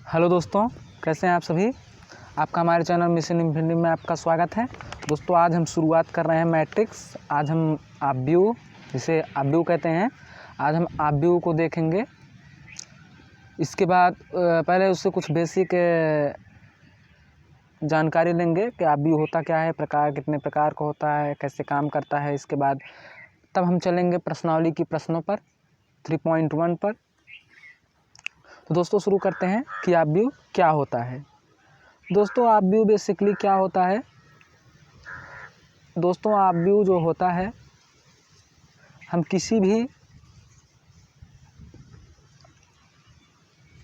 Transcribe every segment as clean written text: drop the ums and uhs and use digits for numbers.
Hello दोस्तों, कैसे हैं आप सभी। आपका हमारे चैनल मिशन इन्फिनिटी में आपका स्वागत है। दोस्तों आज हम शुरुआत कर रहे हैं मैट्रिक्स। आज हम ऑब्व्यू, जिसे ऑब्व्यू कहते हैं, आज हम ऑब्व्यू को देखेंगे। इसके बाद पहले उससे कुछ बेसिक जानकारी लेंगे कि ऑब्व्यू होता क्या है, प्रकार कितने प्रकार का होता है, कैसे काम करता है। इसके बाद तब हम चलेंगे प्रश्नावली की प्रश्नों पर 3.1 पर। तो दोस्तों शुरू करते हैं कि ऑब्व्यू क्या होता है। दोस्तों ऑब्व्यू बेसिकली क्या होता है। दोस्तों ऑब्व्यू जो होता है, हम किसी भी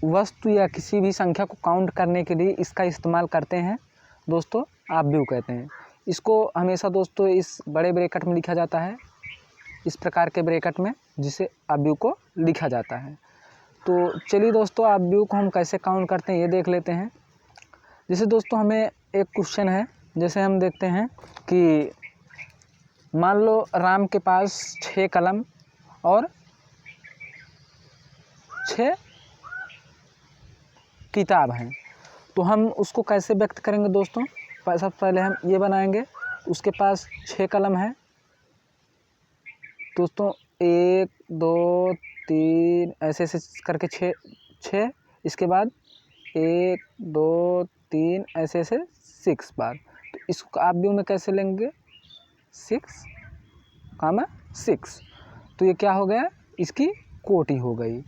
वस्तु या किसी भी संख्या को काउंट करने के लिए इसका इस्तेमाल करते हैं। दोस्तों ऑब्व्यू कहते हैं इसको। हमेशा दोस्तों इस बड़े ब्रैकेट में लिखा जाता है, इस प्रकार के ब्रैकेट में, जिसे ऑब्व्यू को लिखा जाता है। तो चलिए दोस्तों ऑब्व्यू को हम कैसे काउंट करते हैं ये देख लेते हैं। जैसे दोस्तों हमें एक क्वेश्चन है, जैसे हम देखते हैं कि मान लो राम के पास 6 कलम और 6 किताब हैं। तो हम उसको कैसे व्यक्त करेंगे दोस्तों। सबसे पहले हम ये बनाएंगे, उसके पास 6 कलम है दोस्तों, 1 2 3 ऐसे ऐसे करके 6। इसके बाद 1 2 3 ऐसे ऐसे 6 बार। तो इसको ऑब्व्यू में कैसे लेंगे, 6 कामा 6। तो ये क्या हो गया, इसकी कोटि हो गई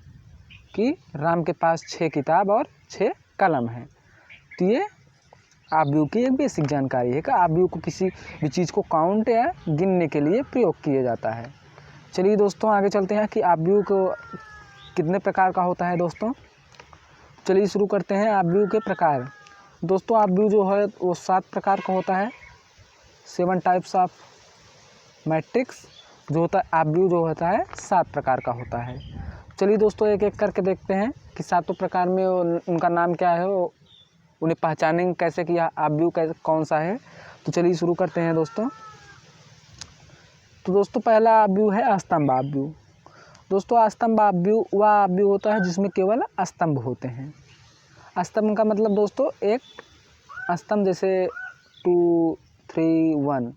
कि राम के पास 6 किताब और 6 कलम है। तो ये ऑब्व्यू की एक बेसिक जानकारी है कि ऑब्व्यू को किसी भी चीज़ को काउंट या गिनने के लिए प्रयोग किया जाता है। चलिए दोस्तों आगे चलते हैं कि ऑब्व्यू को कितने प्रकार का होता है। दोस्तों चलिए शुरू करते हैं ऑब्व्यू के प्रकार। दोस्तों ऑब्व्यू जो है वो 7 प्रकार का होता है। 7 टाइप्स ऑफ मैट्रिक्स जो होता है, ऑब्व्यू जो होता है 7 प्रकार का होता है। चलिए दोस्तों एक एक करके देखते हैं कि सातों प्रकार में उनका नाम क्या है, उन्हें पहचानेंगे कैसे कि ऑब्व्यू कौन सा है। तो चलिए शुरू करते हैं दोस्तों। तो दोस्तों पहला ऑब्व्यू है स्तंभ ऑब्व्यू। दोस्तों स्तंभ ऑब्व्यू वह ऑब्व्यू होता है जिसमें केवल स्तंभ होते हैं। स्तंभ का मतलब दोस्तों एक स्तंभ, जैसे 2 3 1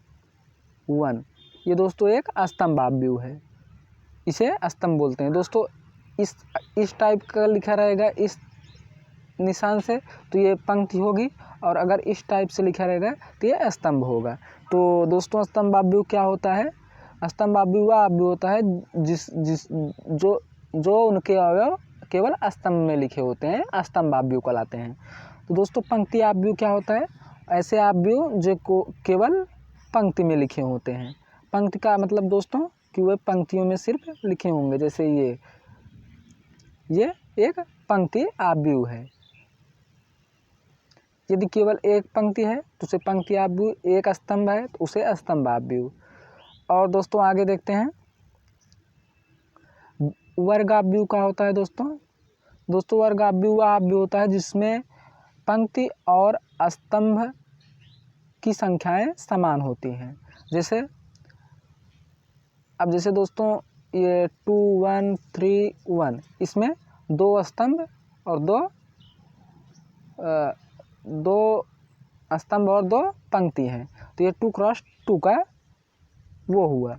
1, ये दोस्तों एक स्तंभ ऑब्व्यू है, इसे स्तंभ बोलते हैं। दोस्तों इस टाइप का लिखा रहेगा इस निशान से तो ये पंक्ति होगी, और अगर इस टाइप से लिखा रहेगा तो ये स्तंभ होगा। तो दोस्तों स्तंभ ऑब्व्यू क्या होता है। स्तंभ ऑब्व्यू वह ऑब्व्यू होता है जो उनके अवयव केवल स्तंभ में लिखे होते हैं, स्तंभ ऑब्व्यू कहलाते हैं। तो दोस्तों पंक्ति ऑब्व्यू क्या होता है, ऐसे ऑब्व्यू जो केवल पंक्ति में लिखे होते हैं। पंक्ति का मतलब दोस्तों कि वे पंक्तियों में सिर्फ लिखे होंगे। जैसे ये एक पंक्ति ऑब्व्यू है। यदि केवल एक पंक्ति है तो उसे पंक्ति ऑब्व्यू, एक स्तंभ है तो उसे स्तंभ ऑब्व्यू। और दोस्तों आगे देखते हैं वर्ग ऑब्व्यू का होता है। दोस्तों वर्ग ऑब्व्यू वह ऑब्व्यू होता है जिसमें पंक्ति और स्तंभ की संख्याएं समान होती हैं। जैसे दोस्तों ये 2 1 3 1, इसमें 2 स्तंभ और 2 स्तंभ और 2 पंक्ति हैं। तो ये 2 क्रॉस 2 का वो हुआ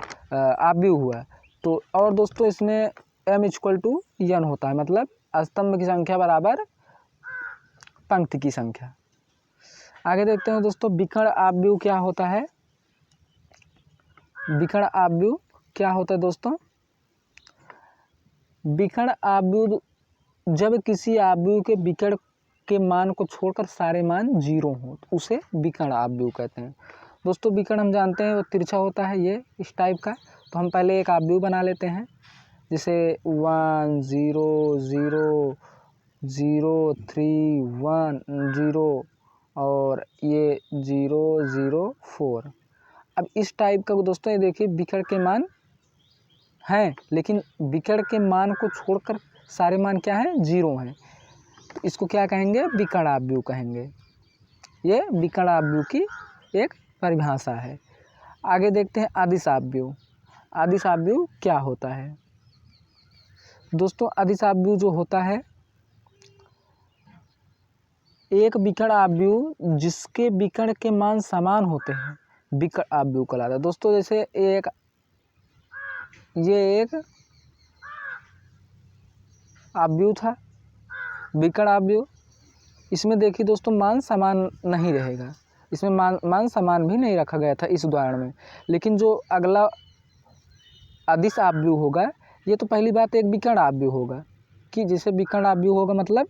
ऑब्व्यू हुआ। तो और दोस्तों इसमें m=n होता है, मतलब स्तंभ की संख्या बराबर पंक्ति की संख्या। आगे देखते हैं दोस्तों विकर्ण ऑब्व्यू क्या होता है। विकर्ण ऑब्व्यू क्या होता है दोस्तों। विकर्ण ऑब्व्यू जब किसी ऑब्व्यू के विकर्ण के मान को छोड़कर सारे मान 0 हो तो उसे विकर्ण ऑब्व्यू कहते हैं। दोस्तों विकर्ण हम जानते हैं वो तिरछा होता है, ये इस टाइप का। तो हम पहले एक ऑब्व्यू बना लेते हैं, जैसे 1 0 0 0 3 1 0 और ये 0 0 4। अब इस टाइप का दोस्तों ये देखिए विकर्ण के मान हैं, लेकिन विकर्ण के मान को छोड़कर सारे मान क्या हैं, 0 हैं। तो इसको क्या कहेंगे, विकर्ण ऑब्व्यू कहेंगे। ये विकर्ण ऑब्व्यू की एक परिभाषा है। आगे देखते हैं अदिश ऑब्व्यू। अदिश ऑब्व्यू क्या होता है। दोस्तों अदिश ऑब्व्यू जो होता है एक विकर्ण आव्यूह जिसके विकर्ण के मान समान होते हैं विकर्ण आव्यूह कहलाता है। दोस्तों जैसे ये एक आव्यूह था, विकर्ण आव्यूह, इसमें देखिए दोस्तों मान समान नहीं रहेगा, इसमें मान समान भी नहीं रखा गया था इस उदाहरण में। लेकिन जो अगला अदिश आव्यूह होगा, ये तो पहली बात एक विकर्ण आव्यूह होगा, कि जैसे विकर्ण आव्यूह होगा मतलब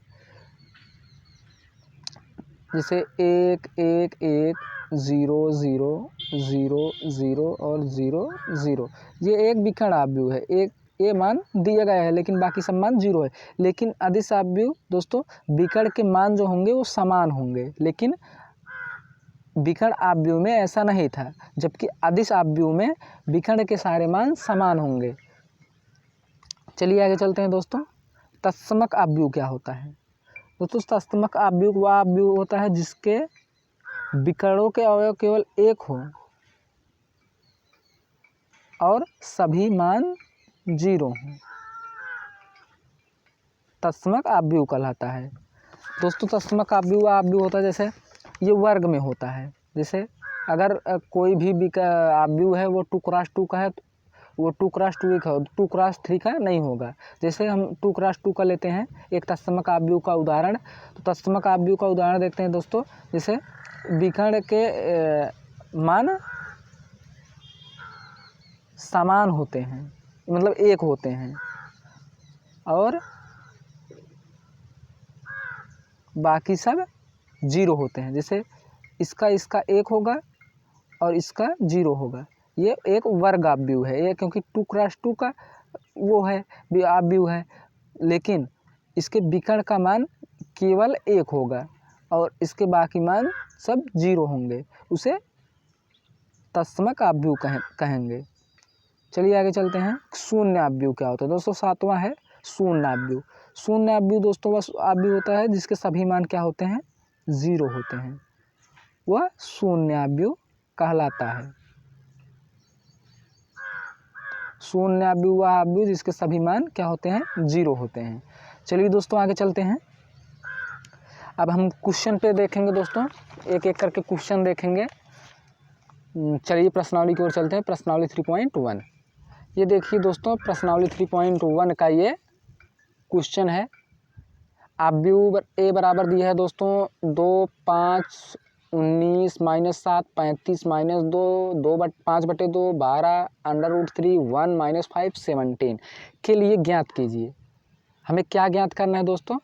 जैसे 1 1 1 0 0 0 0 और 0 0, ये एक विकर्ण आव्यूह है। एक ये मान दिया गया है लेकिन बाकी सब मान 0 है। लेकिन अदिश आव्यूह दोस्तों विकर्ण के मान जो होंगे वो समान होंगे, लेकिन विकर्ण आव्यूह में ऐसा नहीं था, जबकि अदिश आव्यूह में विकर्ण के सारे मान समान होंगे। चलिए आगे चलते हैं दोस्तों। तत्समक आव्यूह क्या होता है? दोस्तों तत्समक आव्यूह वह आव्यूह होता है जिसके विकर्णों के अवयव केवल एक हो और सभी मान 0 हों, तत्समक आव्यूह कहलाता है। दोस्तों तत्समक आव्यूह वह आव्यूह होता है जैसे ये वर्ग में होता है। जैसे अगर कोई भी आव्यूह है वो 2x2 का है, वो 2x2 का, 2x3 का नहीं होगा। जैसे हम 2x2 का लेते हैं एक तत्समक आव्यूह का उदाहरण, तो तत्समक आव्यूह का उदाहरण देखते हैं दोस्तों। जैसे विकर्ण के मान समान होते हैं, मतलब एक होते हैं, और बाकी सब 0 होते हैं। जैसे इसका 1 होगा और इसका 0 होगा, ये एक वर्ग आव्यूह है ये, क्योंकि 2x2 का वो है आव्यूह है, लेकिन इसके विकर्ण का मान केवल 1 होगा और इसके बाकी मान सब 0 होंगे, उसे तत्समक आव्यूह कहेंगे। चलिए आगे चलते हैं। शून्य आव्यूह क्या होता है? दोस्तों 7वां है शून्य आव्यूह। शून्य आव्यूह दोस्तों वह आव्यूह होता है जिसके सभी मान क्या होते हैं? 0 होते हैं, वह शून्य आव्यूह कहलाता है। शून्य आव्यूह वह आव्यूह जिसके सभी मान क्या होते हैं? 0 होते हैं। चलिए दोस्तों आगे चलते हैं। अब हम क्वेश्चन पे देखेंगे दोस्तों, एक एक करके क्वेश्चन देखेंगे। चलिए प्रश्नावली की ओर चलते हैं। प्रश्नावली 3.1, ये देखिए दोस्तों प्रश्नावली 3.1 का ये क्वेश्चन है। आव्यूह ए बराबर दिया है दोस्तों 2 5 19 -7 35 -2 5/2 12 √3 1 -5 17 के लिए ज्ञात कीजिए। हमें क्या ज्ञात करना है दोस्तों?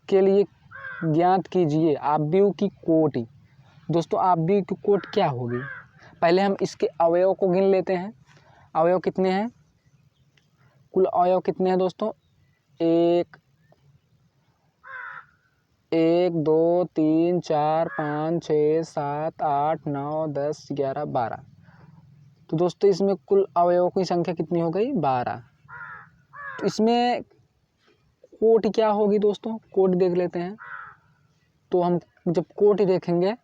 के लिए ज्ञात कीजिए आव्यूह की कोटि। दोस्तों आव्यूह की कोटि क्या होगी? पहले हम इसके अवयव को गिन लेते हैं। अवयव कितने हैं? कुल अवयव कितने हैं दोस्तों? 1 1 2 3 4 5 6 7 8 9 10 11 12। तो दोस्तों इसमें कुल अवयवों की संख्या कितनी हो गई? 12। तो इसमें कोटि क्या होगी दोस्तों? कोटि देख लेते हैं। तो हम जब कोटि देखेंगे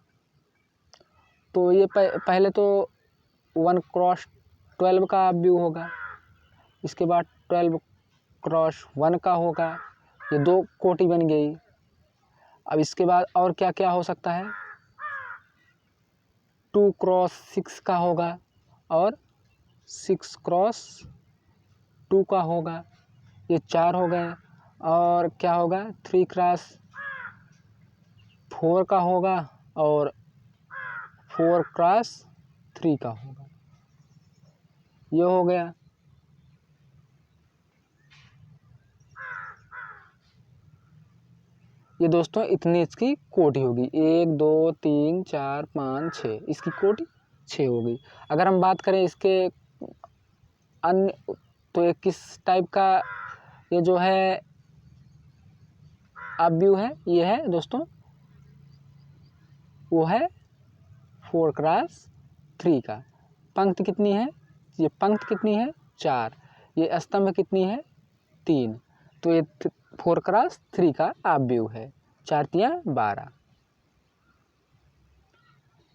तो ये पहले तो 1x12 का आव्यूह होगा, इसके बाद 12x1 का होगा, ये 2 कोटि बन गई। अब इसके बाद और क्या क्या हो सकता है? 2x6 का होगा और 6x2 का होगा, ये 4 हो गए। और क्या होगा? 3x4 का होगा और 4x3 का होगा, ये हो गया। ये दोस्तों इतनी इसकी कोटि होगी, 1 2 3 4 5 6, इसकी कोटि 6 होगी। अगर हम बात करें इसके अन्य, तो ये किस टाइप का ये जो है आव्यूह है? ये है दोस्तों, वो है 4x3 का। पंक्ति कितनी है? ये पंक्ति कितनी है? 4। ये स्तंभ कितनी है? 3। तो ये 4x3 का आव्यूह है। 4 तियां 12।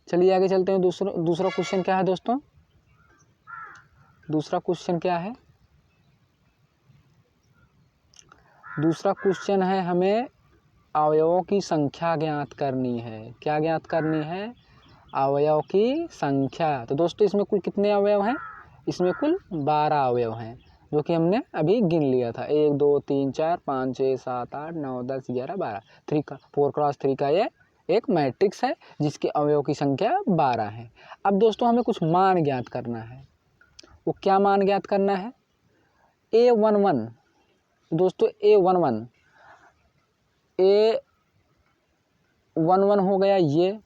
चलिए आगे चलते हैं। दूसरा क्वेश्चन क्या है दोस्तों? दूसरा क्वेश्चन क्या है? दूसरा क्वेश्चन है हमें अवयवों की संख्या ज्ञात करनी है। क्या ज्ञात करनी है? अवयव की संख्या। तो दोस्तों इसमें कुल कितने अवयव हैं? इसमें कुल 12 अवयव हैं, जो कि हमने अभी गिन लिया था। 1 2 3 4 5 6 7 8 9 10 11 12। 4x3 का ये एक मैट्रिक्स है जिसके अवयव की संख्या 12 है। अब दोस्तों हमें कुछ मान ज्ञात करना है। वो क्या मान ज्ञात करना है? A11 दोस्तों A11 हो गया ये,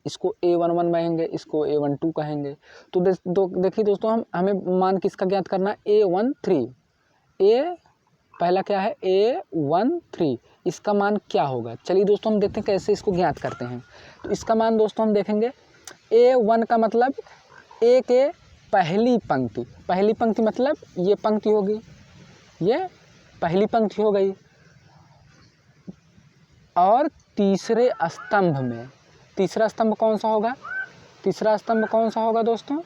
इसको A11 कहेंगे, इसको A12 कहेंगे। तो देखिए दोस्तों हमें मान किसका ज्ञात करना है? A13। पहला क्या है? A13। इसका मान क्या होगा? चलिए दोस्तों हम देखते हैं कैसे इसको ज्ञात करते हैं। तो इसका मान दोस्तों हम देखेंगे, A1 का मतलब A के पहली पंक्ति। पहली पंक्ति मतलब ये पंक्ति होगी, ये पहली पंक्ति हो गई। और तीसरे स्तंभ में, तीसरा स्तंभ कौन सा होगा? तीसरा स्तंभ कौन सा होगा दोस्तों?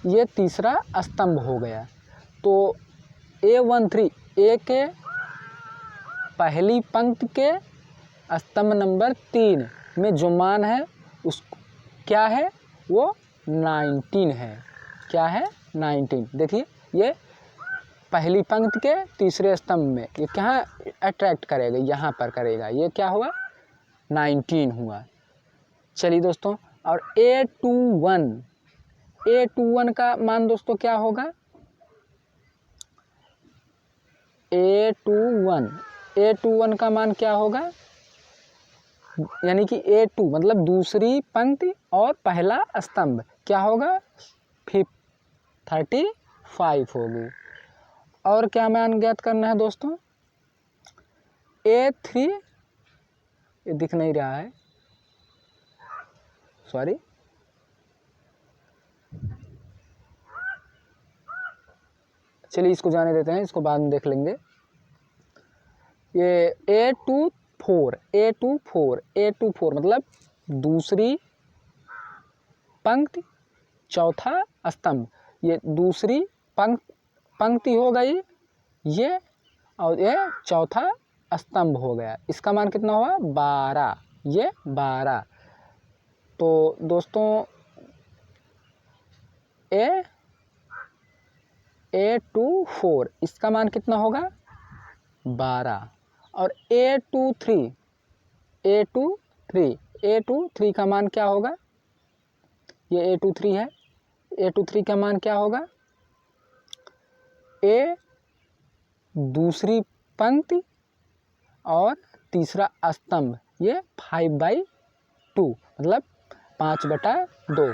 ये तीसरा स्तंभ हो गया। तो A13 A के पहली पंक्ति के स्तंभ नंबर 3 में जो मान है उस क्या है? वो 19 है। क्या है? 19। देखिए ये पहली पंक्ति के तीसरे स्तंभ में ये कहाँ अट्रैक्ट करेगा? यहाँ पर करेगा। ये क्या हुआ? 19 हुआ। चलिए दोस्तों, और A21 का मान दोस्तों क्या होगा? A21 का मान क्या होगा? यानी कि A2 मतलब दूसरी पंक्ति और पहला स्तंभ क्या होगा? 35 होगी। और क्या मान ज्ञात करना है दोस्तों? A3 ये दिख नहीं रहा है, सॉरी। चलिए इसको जाने देते हैं, इसको बाद में देख लेंगे। ये A24 मतलब दूसरी पंक्ति चौथा स्तंभ। ये दूसरी पंक्ति हो गई ये, और ये चौथा स्तंभ हो गया। इसका मान कितना हुआ? 12। ये 12। तो दोस्तों A24 इसका मान कितना होगा? 12। और A23 का मान क्या होगा? ये A23 है। A23 का मान क्या होगा? A दूसरी पंक्ति और तीसरा स्तंभ, ये 5/2 मतलब 5/2।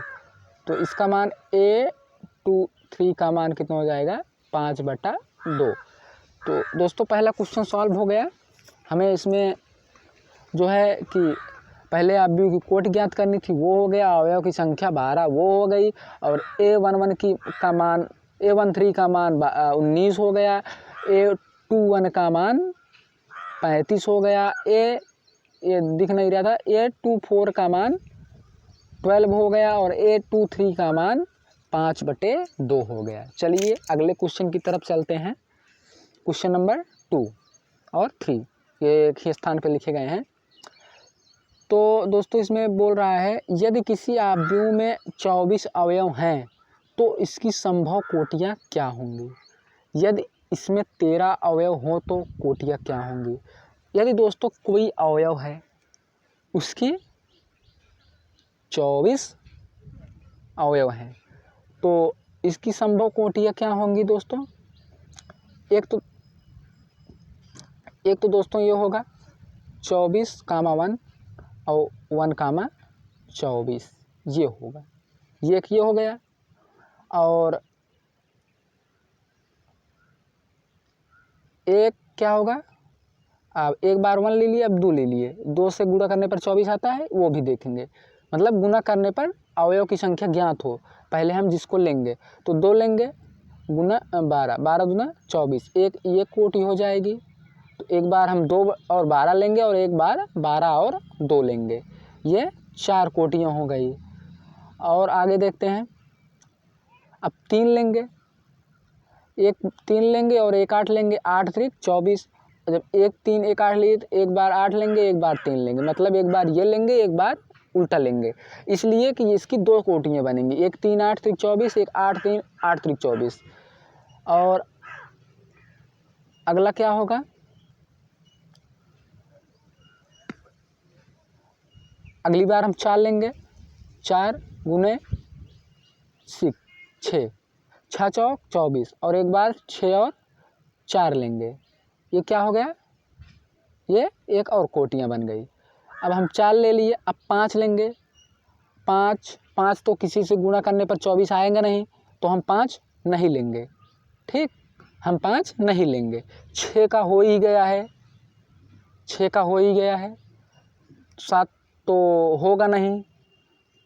तो इसका मान A23 का मान कितना हो जाएगा? 5/2। तो दोस्तों पहला क्वेश्चन सॉल्व हो गया। हमें इसमें जो है कि पहले अवयव की कोटि ज्ञात करनी थी, वो हो गया। अवयव की संख्या 12 वो हो गई। और A13 का मान 19 हो गया। A21 का मान 35 हो गया। ये दिख नहीं रहा था। A24 का मान 12 हो गया और A23 का मान 5/2 हो गया। चलिए अगले क्वेश्चन की तरफ चलते हैं। क्वेश्चन नंबर 2 और 3 ये एक ही स्थान पर लिखे गए हैं। तो दोस्तों इसमें बोल रहा है, यदि किसी अवयव में 24 अवयव हैं तो इसकी संभव कोटियाँ क्या होंगी? यदि इसमें 13 अवयव हो तो कोटियाँ क्या होंगी? यदि दोस्तों कोई अवयव है उसकी 24 अवयव हैं तो इसकी संभव कोटियाँ क्या होंगी दोस्तों? एक तो दोस्तों ये होगा 24,1 और 1,24 ये होगा। ये एक ये हो गया। और एक क्या होगा? अब एक बार 1 ले लिए, अब 2 ले लिए। 2 से गुणा करने पर 24 आता है, वो भी देखेंगे। मतलब गुणा करने पर अवयव की संख्या ज्ञात हो। पहले हम जिसको लेंगे तो 2 लेंगे गुना 12, 12 दूना 24, एक ये कोटि हो जाएगी। तो एक बार हम 2 और 12 लेंगे और एक बार 12 और 2 लेंगे। ये 4 कोटियाँ हो गई। और आगे देखते हैं। अब 3 लेंगे, एक 3 लेंगे और एक 8 लेंगे। 8 3 24 जब 1 3 1 8 लिए तो एक बार 8 लेंगे, एक बार 3 लेंगे, मतलब एक बार ये लेंगे, एक बार उल्टा लेंगे, इसलिए कि इसकी 2 कोटियाँ बनेंगी, 1 3 8 3 24, एक 8 3 8 3 24। और अगला क्या होगा, अगली बार हम 4 लेंगे, 4 गुने 6 6 चौक 24, और एक बार 6 और 4 लेंगे, ये क्या हो गया, ये एक और कोटियाँ बन गई। अब हम 4 ले लिए, अब 5 लेंगे, 5 तो किसी से गुणा करने पर 24 आएगा नहीं, तो हम 5 नहीं लेंगे, ठीक, हम 5 नहीं लेंगे। 6 का हो ही गया है, 6 का हो ही गया है, 7 तो होगा नहीं,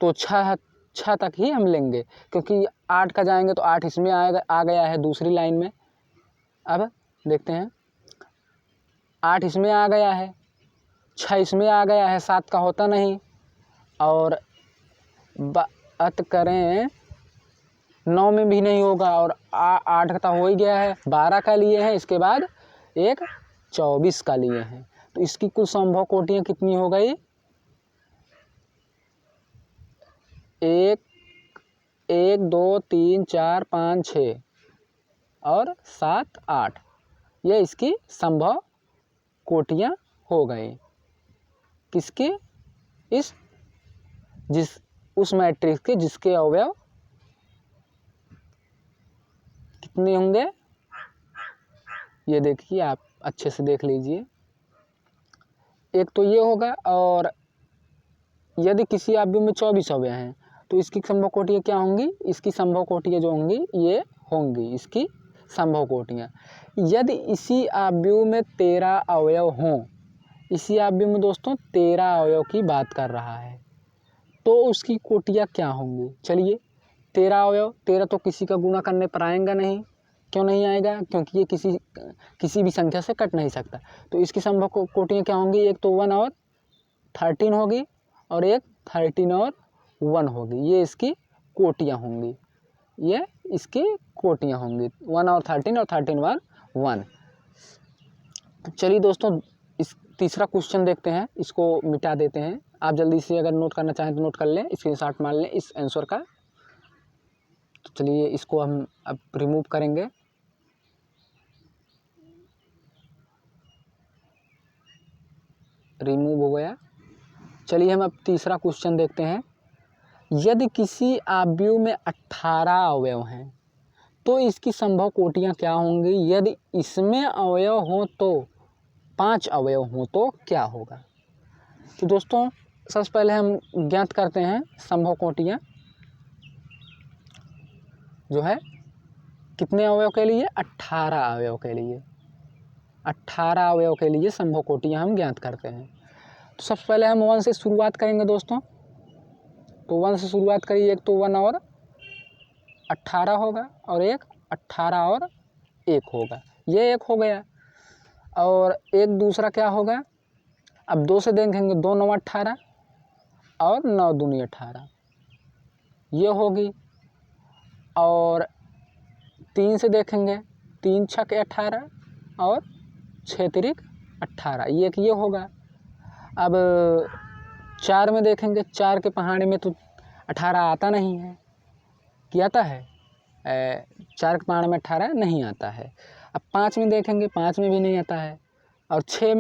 तो 6 तक ही हम लेंगे, क्योंकि 8 का जाएंगे तो 8 इसमें आएगा, आ गया है दूसरी लाइन में। अब देखते हैं, 8 इसमें आ गया है, 6 इसमें आ गया है, 7 का होता नहीं, और बात करें 9 में भी नहीं होगा, और 8 का हो ही गया है, 12 का लिए हैं, इसके बाद एक 24 का लिए हैं, तो इसकी कुल संभव कोटियाँ कितनी हो गई, 1 2 3 4 5 6 और 7 8, ये इसकी संभव कोटियाँ हो गई, किसकी, उस मैट्रिक्स के जिसके अवयव कितने होंगे, ये देखिए आप अच्छे से देख लीजिए, एक तो ये होगा, और यदि किसी अवयव में 24 अवयव हैं तो इसकी संभव कोटियाँ क्या होंगी, इसकी संभव कोटियाँ जो होंगी ये होंगी इसकी संभव कोटियाँ। यदि इसी अवयव में 13 अवयव हों, इसी अवयव में दोस्तों 13 अवयव की बात कर रहा है, तो उसकी कोटियाँ क्या होंगी। चलिए 13 अवयव, 13 तो किसी का गुणा करने पर आएगा नहीं, क्यों नहीं आएगा, क्योंकि ये किसी भी संख्या से कट नहीं सकता, तो इसकी संभव कोटियाँ क्या होंगी, एक तो 1 और 13 होगी, और एक 13 और 1 होगी, ये इसकी कोटियाँ होंगी, ये इसकी कोटियाँ होंगी, 1 और 13 और 13 और 1। चलिए दोस्तों इस तीसरा क्वेश्चन देखते हैं, इसको मिटा देते हैं, आप जल्दी से अगर नोट करना चाहें तो नोट कर लें, स्क्रीनशॉट मार लें इस आंसर का। तो चलिए इसको हम अब रिमूव करेंगे, रिमूव हो गया। चलिए हम अब तीसरा क्वेश्चन देखते हैं, यदि किसी अवयव में 18 अवयव हैं तो इसकी संभव कोटियाँ क्या होंगी, यदि इसमें अवयव हो तो 5 अवयव हो तो क्या होगा। तो दोस्तों सबसे पहले हम ज्ञात करते हैं संभव कोटियाँ, जो है कितने अवयव के लिए, 18 अवयव के लिए, 18 अवयव के लिए संभव कोटियाँ हम ज्ञात करते हैं। तो सबसे पहले हम 1 से शुरुआत करेंगे दोस्तों, तो 1 से शुरुआत करिए, एक तो 1 और 18 होगा, और एक 18 और 1 होगा, ये एक हो गया। और एक दूसरा क्या होगा, अब 2 से देखेंगे, 2 9 18 और 9 दूनी 18, ये होगी। और 3 से देखेंगे, 3 छक 18 और 6 तिरिक 18, ये होगा। अब 4 में देखेंगे, 4 के पहाड़े में तो 18 आता नहीं है, क्या आता है, 4 के पहाड़े में 18 नहीं आता है। अब 5 में देखेंगे, 5 में भी नहीं आता है। और 6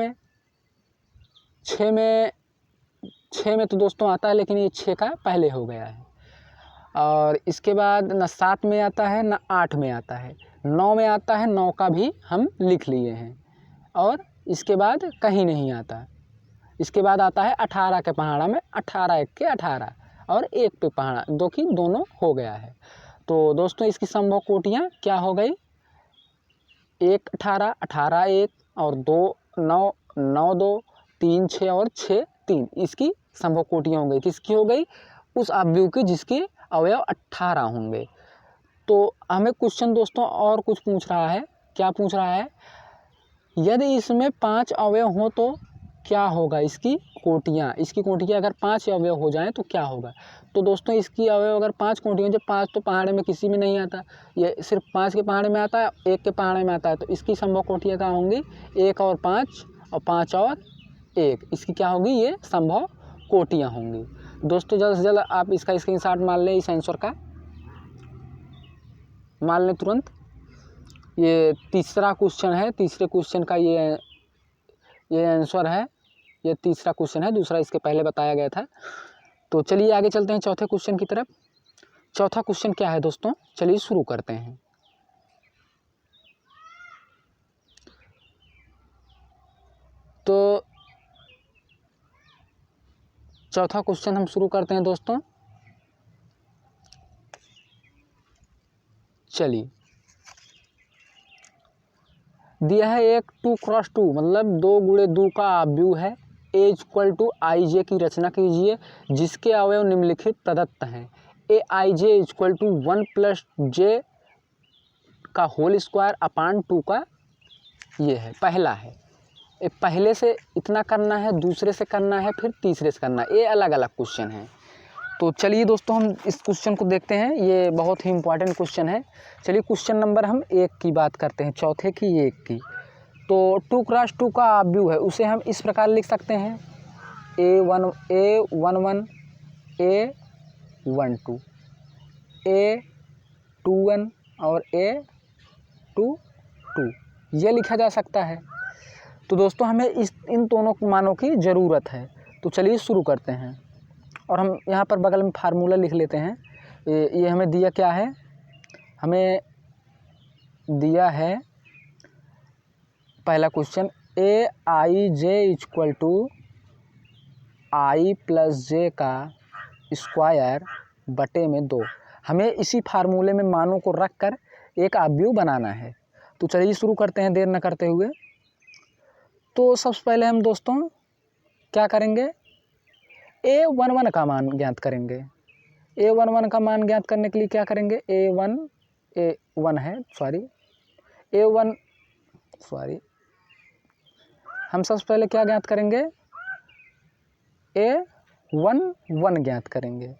में तो दोस्तों आता है, लेकिन ये 6 का पहले हो गया है। और इसके बाद ना 7 में आता है, ना 8 में आता है, 9 में आता है, 9 का भी हम लिख लिए हैं, और इसके बाद कहीं नहीं आता। इसके बाद आता है 18 के पहाड़ा में, 18 1 के 18 और 1 पे पहाड़ा, जो कि दोनों हो गया है। तो दोस्तों इसकी संभव कोटियाँ क्या हो गई, 1 18 18 1 और 2 9 9 2 3 6 और 6 3, इसकी संभव कोटियाँ हो गई, किसकी हो गई, उस अवयव की जिसके अवयव 18 होंगे। तो हमें क्वेश्चन दोस्तों और कुछ पूछ रहा है, क्या पूछ रहा है, यदि इसमें 5 अवयव हो तो क्या होगा, इसकी कोटियाँ अगर 5 अवयव हो जाएं तो क्या होगा। तो दोस्तों इसकी अवयव अगर 5 कोटियों, जब 5 तो पहाड़े में किसी में नहीं आता, ये सिर्फ 5 के पहाड़े में आता है, 1 के पहाड़े में आता है, तो इसकी संभव कोटियाँ क्या होंगी, 1 और 5 और 5 और 1, इसकी क्या होगी, ये संभव कोटियाँ होंगी। दोस्तों जल्द से जल्द आप इसका स्क्रीनशॉट मान लें, इस आंसर का मान लें तुरंत। ये तीसरा क्वेश्चन है, तीसरे क्वेश्चन का ये आंसर है, ये तीसरा क्वेश्चन है, दूसरा इसके पहले बताया गया था। तो चलिए आगे चलते हैं चौथे क्वेश्चन की तरफ। चौथा क्वेश्चन क्या है दोस्तों, चलिए शुरू करते हैं। तो चौथा क्वेश्चन हम शुरू करते हैं दोस्तों। चलिए, दिया है एक 2x2 मतलब 2 गुणे 2 का आव्यूह है, ए इक्वल टू आई जे की रचना कीजिए जिसके अवयव निम्नलिखित प्रदत्त हैं। ए I J equal to 1 plus J का होल स्क्वायर अपान 2 का, ये है पहला है। ये पहले से इतना करना है, दूसरे से करना है, फिर तीसरे से करना है, ये अलग अलग क्वेश्चन है। तो चलिए दोस्तों हम इस क्वेश्चन को देखते हैं, ये बहुत ही इंपॉर्टेंट क्वेश्चन है। चलिए क्वेश्चन नंबर हम 1 की बात करते हैं, चौथे की 1 की। तो 2x2 का आव्यूह है, उसे हम इस प्रकार लिख सकते हैं A11 A12 A21 और A22, ये लिखा जा सकता है। तो दोस्तों हमें इन दोनों मानों की ज़रूरत है। तो चलिए शुरू करते हैं, और हम यहाँ पर बगल में फार्मूला लिख लेते हैं। ये हमें दिया क्या है, हमें दिया है पहला question, A I J equal to I plus J का स्क्वायर बटे में 2। हमें इसी फार्मूले में मानों को रख कर एक आव्यूह बनाना है। तो चलिए शुरू करते हैं देर न करते हुए। तो सबसे पहले हम दोस्तों क्या करेंगे, A11 का मान ज्ञात करेंगे। A11 का मान ज्ञात करने के लिए क्या करेंगे, हम सबसे पहले क्या ज्ञात करेंगे, A11 ज्ञात करेंगे।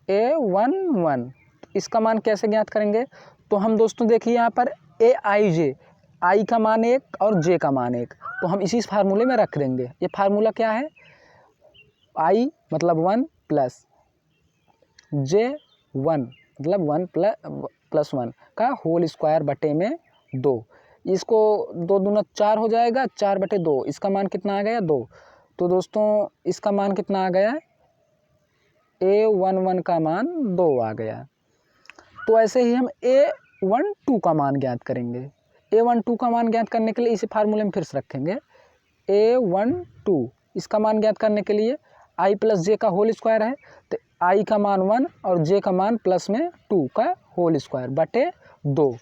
A11 इसका मान कैसे ज्ञात करेंगे, तो हम दोस्तों देखिए यहाँ पर ए आई जे, आई का मान 1 और जे का मान 1, तो हम इसी फार्मूले में रख देंगे। ये फार्मूला क्या है, आई मतलब 1 प्लस जे 1 मतलब 1 प्लस 1 का होल स्क्वायर बटे में 2। इसको 2 दूना 4 हो जाएगा, 4 बटे 2, इसका मान कितना आ गया, 2। तो दोस्तों इसका मान कितना आ गया, A11 का मान 2 आ गया। तो ऐसे ही हम A12 का मान ज्ञात करेंगे। A12 का मान ज्ञात करने के लिए इसे फार्मूले में फिर से रखेंगे। A12 इसका मान ज्ञात करने के लिए आई प्लस जे का होल स्क्वायर है, तो आई का मान 1 और जे का मान प्लस में 2 का होल स्क्वायर बटे 2।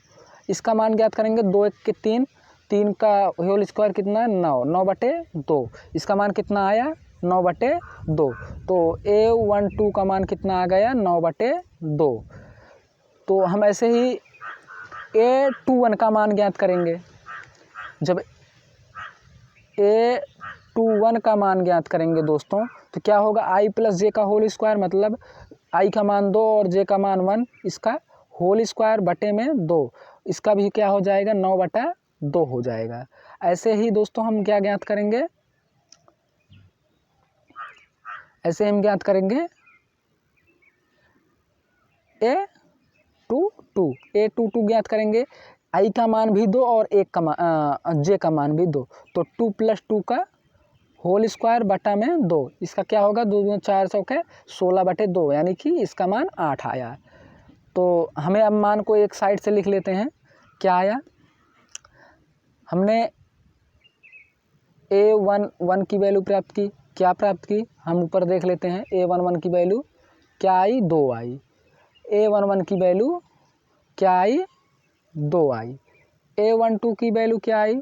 इसका मान ज्ञात करेंगे, 2 1 के 3, 3 का होल स्क्वायर कितना है, 9, 9 बटे 2, इसका मान कितना आया, 9 बटे 2। तो A12 का मान कितना आ गया, 9 बटे 2। तो हम ऐसे ही A21 का मान ज्ञात करेंगे। जब A21 का मान ज्ञात करेंगे दोस्तों, तो क्या होगा, आई प्लस जे का होल स्क्वायर मतलब आई का मान 2 और जे का मान 1, इसका होल स्क्वायर बटे में 2, इसका भी क्या हो जाएगा, 9 बटा 2 हो जाएगा। ऐसे ही दोस्तों हम क्या ज्ञात करेंगे, ऐसे हम ज्ञात करेंगे A22 ज्ञात करेंगे। आई का मान भी 2 और एक का जे का मान भी 2, तो 2 + 2 का होल स्क्वायर बटा में 2, इसका क्या होगा, 2 2 4 सौ के 16 बटे 2, यानी कि इसका मान 8 आया। तो हमें अब मान को एक साइड से लिख लेते हैं, क्या आया, हमने A11 की वैल्यू प्राप्त की, क्या प्राप्त की, हम ऊपर देख लेते हैं। A11 की वैल्यू क्या आई, 2 आई। A11 की वैल्यू क्या आई, 2 आई। A12 की वैल्यू क्या आई,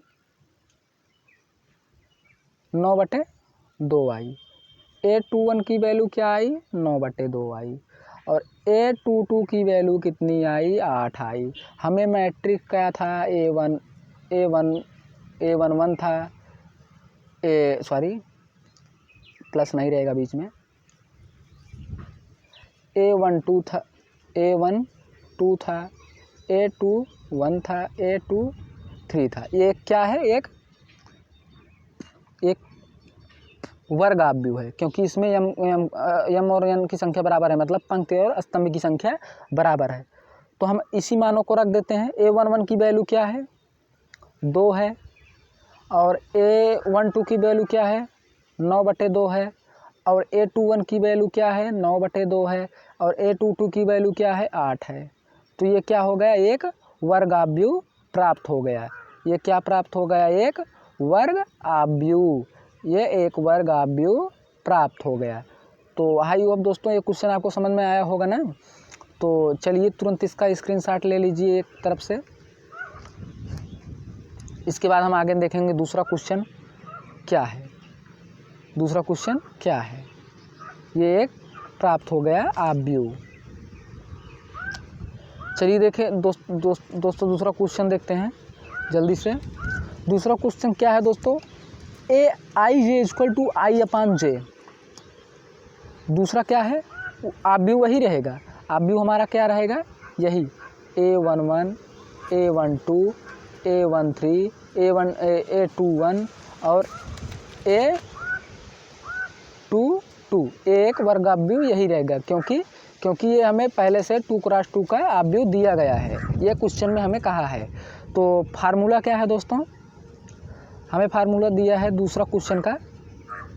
9 बटे 2 आई। A21 की वैल्यू क्या आई, 9 बटे 2 आई। और A22 की वैल्यू कितनी आई, 8 आई। हमें मैट्रिक क्या था, A11 था, प्लस नहीं रहेगा बीच में, A12 था, A1 2 था, A2 1 था, A2 3 था। ये क्या है, एक वर्ग आव्यूह है, क्योंकि इसमें यम और एन की संख्या बराबर है, मतलब पंक्ति और स्तंभ की संख्या बराबर है। तो हम इसी मानों को रख देते हैं। A11 की वैल्यू क्या है, 2 है, और A12 की वैल्यू क्या है, 9/2 है, और A21 की वैल्यू क्या है, 9/2 है, और A22 की वैल्यू क्या है, 8 है। तो ये क्या हो गया, एक वर्ग आव्यूह प्राप्त हो गया। ये क्या प्राप्त हो गया, एक वर्ग आव्यूह। ये एक वर्ग आव्यूह प्राप्त हो गया। तो आई होप दोस्तों ये क्वेश्चन आपको समझ में आया होगा ना। तो चलिए तुरंत इसका स्क्रीनशॉट ले लीजिए एक तरफ से। इसके बाद हम आगे देखेंगे दूसरा क्वेश्चन क्या है। दूसरा क्वेश्चन क्या है, ये एक प्राप्त हो गया आव्यूह। चलिए देखें दोस्तों दूसरा क्वेश्चन देखते हैं जल्दी से। दूसरा क्वेश्चन क्या है दोस्तों, Aij = I/J। दूसरा क्या है, आव्यूह वही रहेगा। आव्यूह हमारा क्या रहेगा, यही A11, A12, A13, A21 और A22। एक वर्ग आव्यूह यही रहेगा, क्योंकि ये हमें पहले से 2x2 का आव्यूह दिया गया है, ये क्वेश्चन में हमें कहा है। तो फार्मूला क्या है दोस्तों, हमें फार्मूला दिया है दूसरा क्वेश्चन का।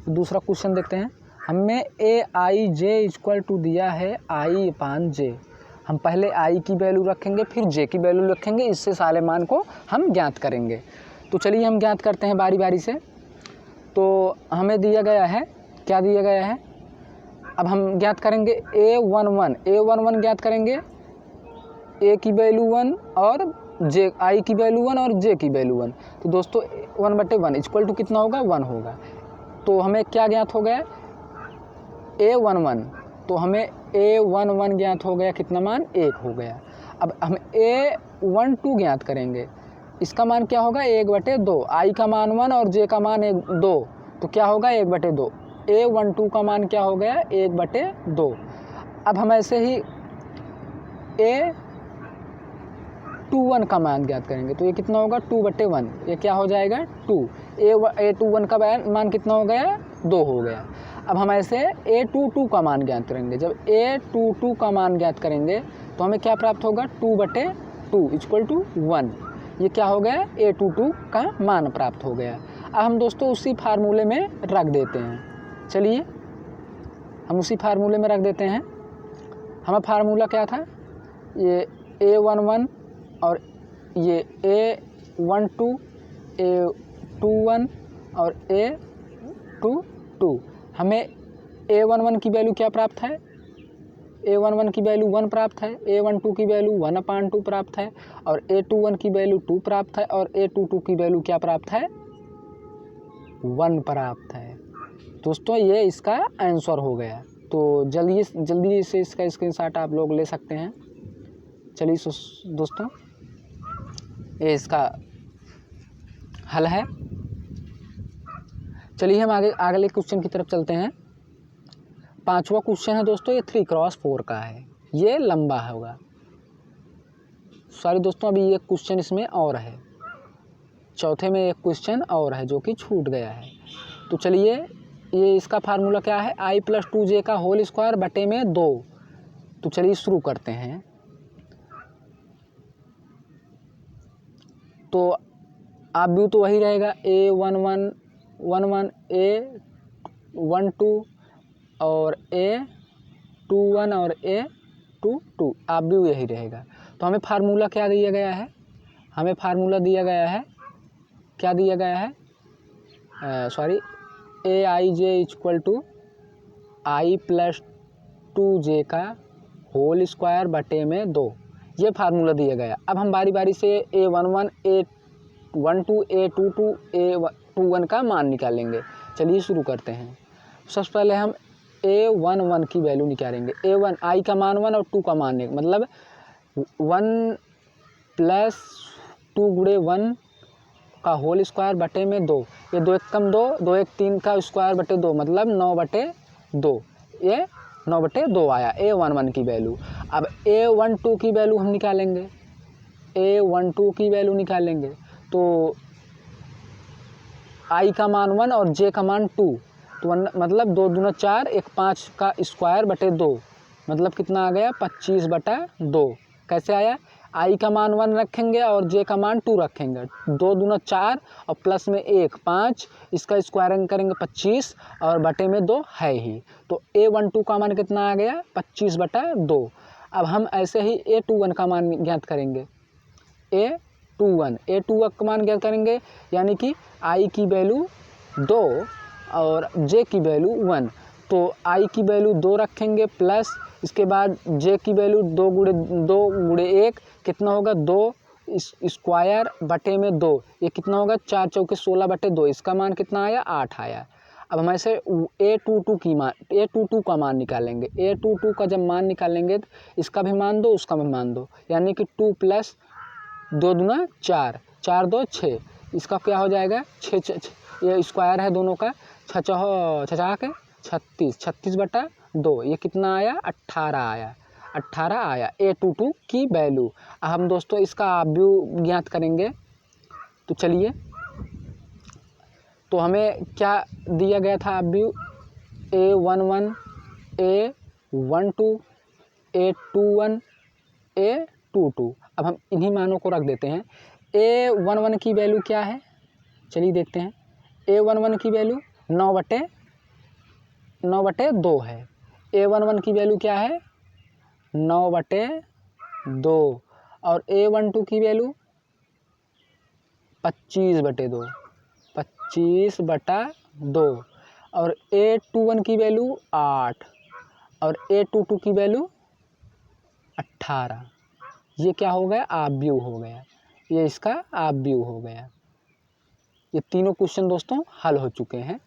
दूसरा क्वेश्चन देखते हैं। हमें Aij = दिया है I/J। हम पहले I की वैल्यू रखेंगे, फिर J की वैल्यू रखेंगे, इससे सारे मान को हम ज्ञात करेंगे। तो चलिए हम ज्ञात करते हैं बारी बारी से। तो हमें दिया गया है, क्या दिया गया है, अब हम ज्ञात करेंगे A11 ज्ञात करेंगे, A की वैल्यू 1 और I की वैल्यू 1 और J की वैल्यू 1। तो दोस्तों 1/1 = कितना होगा, 1 होगा। तो हमें क्या ज्ञात हो गया, A11। तो हमें A11 ज्ञात हो गया, कितना मान, 1 हो गया। अब हम A12 ज्ञात करेंगे, इसका मान क्या होगा, 1/2। I का मान 1 और J का मान 2, तो क्या होगा, 1/2। A12 का मान क्या हो गया, 1/2। अब हम ऐसे ही A21 का मान ज्ञात करेंगे, तो ये कितना होगा, 2/1। ये क्या हो जाएगा, 2। A21 का मान कितना हो गया, 2 हो गया। अब हम ऐसे A22 का मान ज्ञात करेंगे। जब A22 का मान ज्ञात करेंगे तो हमें क्या प्राप्त होगा, 2/2 = 1। ये क्या हो गया, A22 का मान प्राप्त हो गया। अब हम दोस्तों उसी फार्मूले में रख देते हैं। चलिए हम उसी फार्मूले में रख देते हैं। हमारा फार्मूला क्या था, ये A11 और ये A12, A21 और A22। हमें A11 की वैल्यू क्या प्राप्त है, A11 की वैल्यू 1 प्राप्त है, A12 की वैल्यू 1/2 प्राप्त है, और A21 की वैल्यू 2 प्राप्त है, और A22 की वैल्यू क्या प्राप्त है, 1 प्राप्त है। दोस्तों ये इसका आंसर हो गया। तो जल्दी से इसका स्क्रीनशॉट आप लोग ले सकते हैं। चलिए दोस्तों ये इसका हल है। चलिए हम अगले क्वेश्चन की तरफ चलते हैं। 5वां क्वेश्चन है दोस्तों, ये 3x4 का है, ये लंबा होगा। सॉरी दोस्तों, अभी एक क्वेश्चन इसमें और है, चौथे में एक क्वेश्चन और है जो कि छूट गया है। तो चलिए ये इसका फार्मूला क्या है, I + 2J का होल स्क्वायर बटे में 2। तो चलिए शुरू करते हैं। तो आव्यूह तो वही रहेगा, A11 A12 और A21 और A22, आव्यूह यही रहेगा। तो हमें फार्मूला क्या दिया गया है, हमें फार्मूला दिया गया है, क्या दिया गया है, Aij = I + 2J का होल स्क्वायर बटे में 2, ये फार्मूला दिया गया। अब हम बारी बारी से A11, A12, A22, A21 का मान निकालेंगे। चलिए शुरू करते हैं। सबसे पहले हम A11 की वैल्यू निकालेंगे। A1 I का मान 1 और 2 का मान 1, मतलब 1 + 2 × 1 का होल स्क्वायर बटे में 2। ये 2 × 1 = 2, 2 × 1 = 3 का स्क्वायर बटे 2, मतलब 9/2। ये 9/2 आया A11 की वैल्यू। अब A12 की वैल्यू हम निकालेंगे, A12 की वैल्यू निकालेंगे तो I का मान 1 और J का मान 2, तो मतलब 2 दूना 4, 1 5 का स्क्वायर बटे 2, मतलब कितना आ गया 25/2। कैसे आया? I का मान 1 रखेंगे और J का मान 2 रखेंगे, 2 दूना 4 और प्लस में 1 5, इसका स्क्वायरिंग करेंगे 25 और बटे में 2 है ही, तो A12 का मान कितना आ गया 25/2। अब हम ऐसे ही A21 का मान ज्ञात करेंगे, A21 का मान ज्ञात करेंगे, यानी कि I की वैल्यू 2 और J की वैल्यू 1, तो I की वैल्यू 2 रखेंगे प्लस इसके बाद J की वैल्यू 2 गुणे 1 कितना होगा 2 स्क्वायर बटे में 2, ये कितना होगा 4 चौके 16/2, इसका मान कितना आया 8 आया। अब हम ऐसे A22 का मान निकालेंगे, A22 का जब मान निकालेंगे तो इसका भी मान दो उसका भी मान दो, यानी कि 2 + 2 दूना 4, 4 2 6, इसका क्या हो जाएगा 6, ये स्क्वायर है दोनों का, 36/2, ये कितना आया 18 आया A22 की वैल्यू। अब हम दोस्तों इसका आव्यूह ज्ञात करेंगे, तो चलिए, तो हमें क्या दिया गया था आव्यूह, A11 A12 A21 A22। अब हम इन्हीं मानों को रख देते हैं। A11 की वैल्यू क्या है, चलिए देखते हैं। A11 की वैल्यू 9/2 है। A11 की वैल्यू क्या है 9/2 और A12 की वैल्यू 25/2 और A21 की वैल्यू 8 और A22 की वैल्यू 18। ये क्या हो गया आव्यूह हो गया, ये इसका आव्यूह हो गया। ये तीनों क्वेश्चन दोस्तों हल हो चुके हैं।